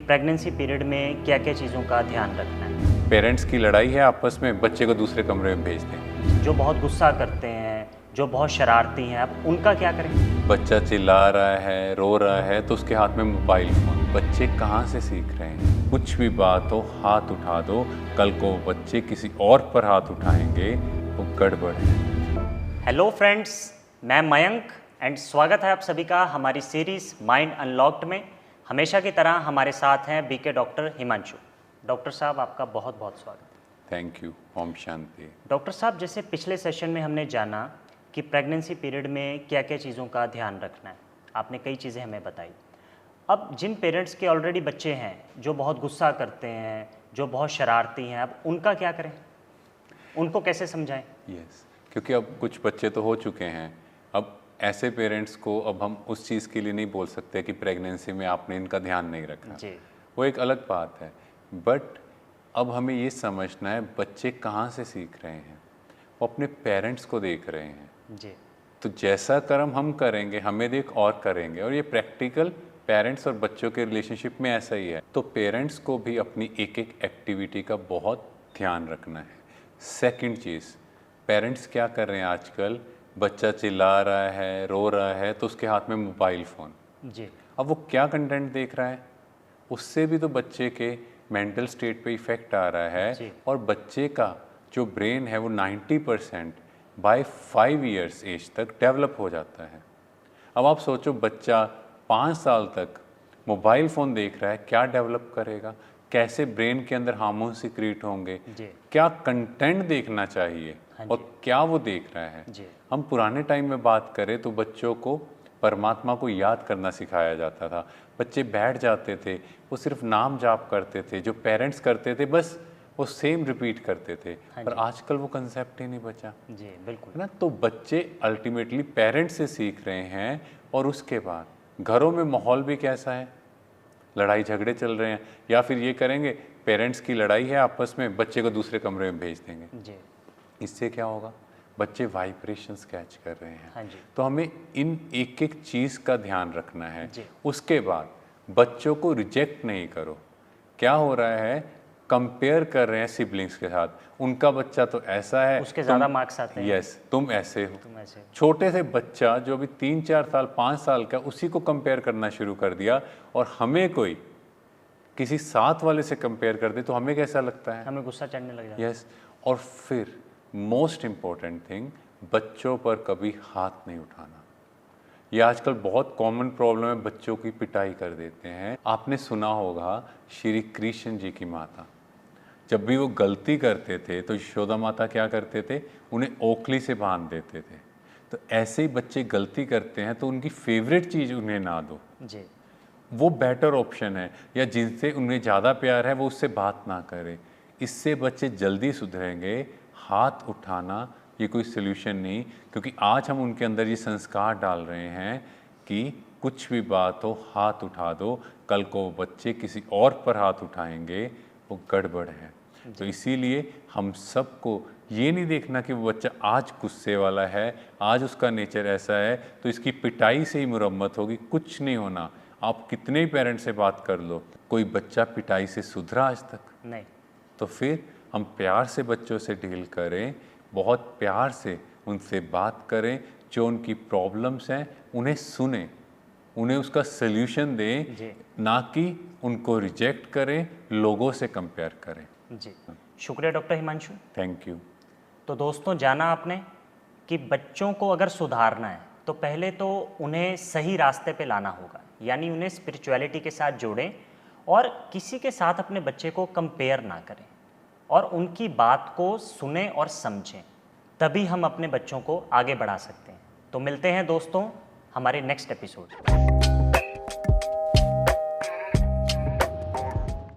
Pregnancy period में क्या क्या चीज़ों का ध्यान रखना है। पेरेंट्स की लड़ाई है आपस में, बच्चे को दूसरे कमरे में भेज दें। जो बहुत गुस्सा करते हैं, जो बहुत शरारती हैं, आप उनका क्या करें। बच्चा चिल्ला रहा है, रो रहा है तो उसके हाथ में मोबाइल फ़ोन। बच्चे कहाँ से सीख रहे हैं? कुछ भी बात हो हाथ उठा दो, कल को बच्चे किसी और पर हाथ उठाएंगे वो गड़बड़ है। हेलो फ्रेंड्स, मैं मयंक एंड स्वागत है आप सभी का हमारी सीरीज़ माइंड अनलॉक्ड में। हमेशा की तरह हमारे साथ हैं बीके डॉक्टर हिमांशु। डॉक्टर साहब, आपका बहुत बहुत स्वागत है। Thank you. ओम शांति। डॉक्टर साहब, जैसे पिछले सेशन में हमने जाना कि प्रेगनेंसी पीरियड में क्या क्या चीज़ों का ध्यान रखना है, आपने कई चीज़ें हमें बताई। अब जिन पेरेंट्स के ऑलरेडी बच्चे हैं जो बहुत गुस्सा करते हैं, जो बहुत शरारती हैं, अब उनका क्या करें, उनको कैसे समझाएं। यस, क्योंकि अब कुछ बच्चे तो हो चुके हैं। अब ऐसे पेरेंट्स को अब हम उस चीज़ के लिए नहीं बोल सकते कि प्रेगनेंसी में आपने इनका ध्यान नहीं रखा। जी, वो एक अलग बात है। बट अब हमें ये समझना है बच्चे कहाँ से सीख रहे हैं। वो अपने पेरेंट्स को देख रहे हैं। जी, तो जैसा कर्म हम करेंगे हमें देख और करेंगे, और ये प्रैक्टिकल पेरेंट्स और बच्चों के रिलेशनशिप में ऐसा ही है। तो पेरेंट्स को भी अपनी एक एक एक्टिविटी का बहुत ध्यान रखना है। सेकंड चीज़, पेरेंट्स क्या कर रहे हैं आजकल, बच्चा चिल्ला रहा है, रो रहा है तो उसके हाथ में मोबाइल फ़ोन। जी, अब वो क्या कंटेंट देख रहा है, उससे भी तो बच्चे के मेंटल स्टेट पे इफ़ेक्ट आ रहा है। जी। और बच्चे का जो ब्रेन है वो 90% बाय 5 इयर्स एज तक डेवलप हो जाता है। अब आप सोचो, बच्चा 5 साल तक मोबाइल फ़ोन देख रहा है, क्या डेवलप करेगा, कैसे ब्रेन के अंदर हार्मोन सिक्रीट होंगे, जी, क्या कंटेंट देखना चाहिए हाँ जी। और क्या वो देख रहा है। जी, हम पुराने टाइम में बात करें तो बच्चों को परमात्मा को याद करना सिखाया जाता था। बच्चे बैठ जाते थे, वो सिर्फ नाम जाप करते थे, जो पेरेंट्स करते थे बस वो सेम रिपीट करते थे। हाँ पर जी। आजकल वो कंसेप्ट ही नहीं बचा, जी, बिल्कुल। है ना। तो बच्चे अल्टीमेटली पेरेंट्स से सीख रहे हैं। और उसके बाद घरों में माहौल भी कैसा है, लड़ाई झगड़े चल रहे हैं, या फिर ये करेंगे पेरेंट्स की लड़ाई है आपस में, बच्चे को दूसरे कमरे में भेज देंगे। जी, इससे क्या होगा, बच्चे वाइब्रेशंस कैच कर रहे हैं। हाँ जी। तो हमें इन एक एक चीज़ का ध्यान रखना है। जी। उसके बाद बच्चों को रिजेक्ट नहीं करो। क्या हो रहा है, कंपेयर कर रहे हैं सिबलिंग्स के साथ, उनका बच्चा तो ऐसा है, उसके ज़्यादा मार्क्स आते हैं। यस तुम ऐसे हो। तुम ऐसे। छोटे से बच्चा जो अभी 3-4 साल 5 साल का, उसी को कंपेयर करना शुरू कर दिया। और हमें कोई किसी साथ वाले से कंपेयर कर दे तो हमें कैसा लगता है, हमें गुस्सा चढ़ने लग जाता है। यस। और फिर मोस्ट इम्पॉर्टेंट थिंग, बच्चों पर कभी हाथ नहीं उठाना। ये आजकल बहुत कॉमन प्रॉब्लम है, बच्चों की पिटाई कर देते हैं। आपने सुना होगा श्री कृष्ण जी की माता, जब भी वो गलती करते थे तो यशोदा माता क्या करते थे, उन्हें ओखली से बांध देते थे। तो ऐसे ही बच्चे गलती करते हैं तो उनकी फेवरेट चीज़ उन्हें ना दो, जी, वो बेटर ऑप्शन है। या जिनसे उन्हें ज़्यादा प्यार है वो उससे बात ना करें। इससे बच्चे जल्दी सुधरेंगे। हाथ उठाना ये कोई सल्यूशन नहीं, क्योंकि आज हम उनके अंदर ये संस्कार डाल रहे हैं कि कुछ भी बात हो हाथ उठा दो, कल को बच्चे किसी और पर हाथ उठाएंगे वो गड़बड़ है। तो इसीलिए हम सबको ये नहीं देखना कि वो बच्चा आज गुस्से वाला है, आज उसका नेचर ऐसा है तो इसकी पिटाई से ही मुरम्मत होगी, कुछ नहीं होना। आप कितने ही पेरेंट्स से बात कर लो, कोई बच्चा पिटाई से सुधरा आज तक? नहीं। तो फिर हम प्यार से बच्चों से डील करें, बहुत प्यार से उनसे बात करें, जो उनकी प्रॉब्लम्स हैं उन्हें सुने, उन्हें उसका सल्यूशन दें, जी, ना कि उनको रिजेक्ट करें, लोगों से कंपेयर करें। जी। शुक्रिया डॉक्टर हिमांशु। Thank you. तो दोस्तों, जाना आपने कि बच्चों को अगर सुधारना है तो पहले तो उन्हें सही रास्ते पे लाना होगा, यानी उन्हें स्पिरिचुअलिटी के साथ जोड़ें और किसी के साथ अपने बच्चे को कंपेयर ना करें और उनकी बात को सुने और समझें। तभी हम अपने बच्चों को आगे बढ़ा सकते हैं। तो मिलते हैं दोस्तों हमारे नेक्स्ट एपिसोड।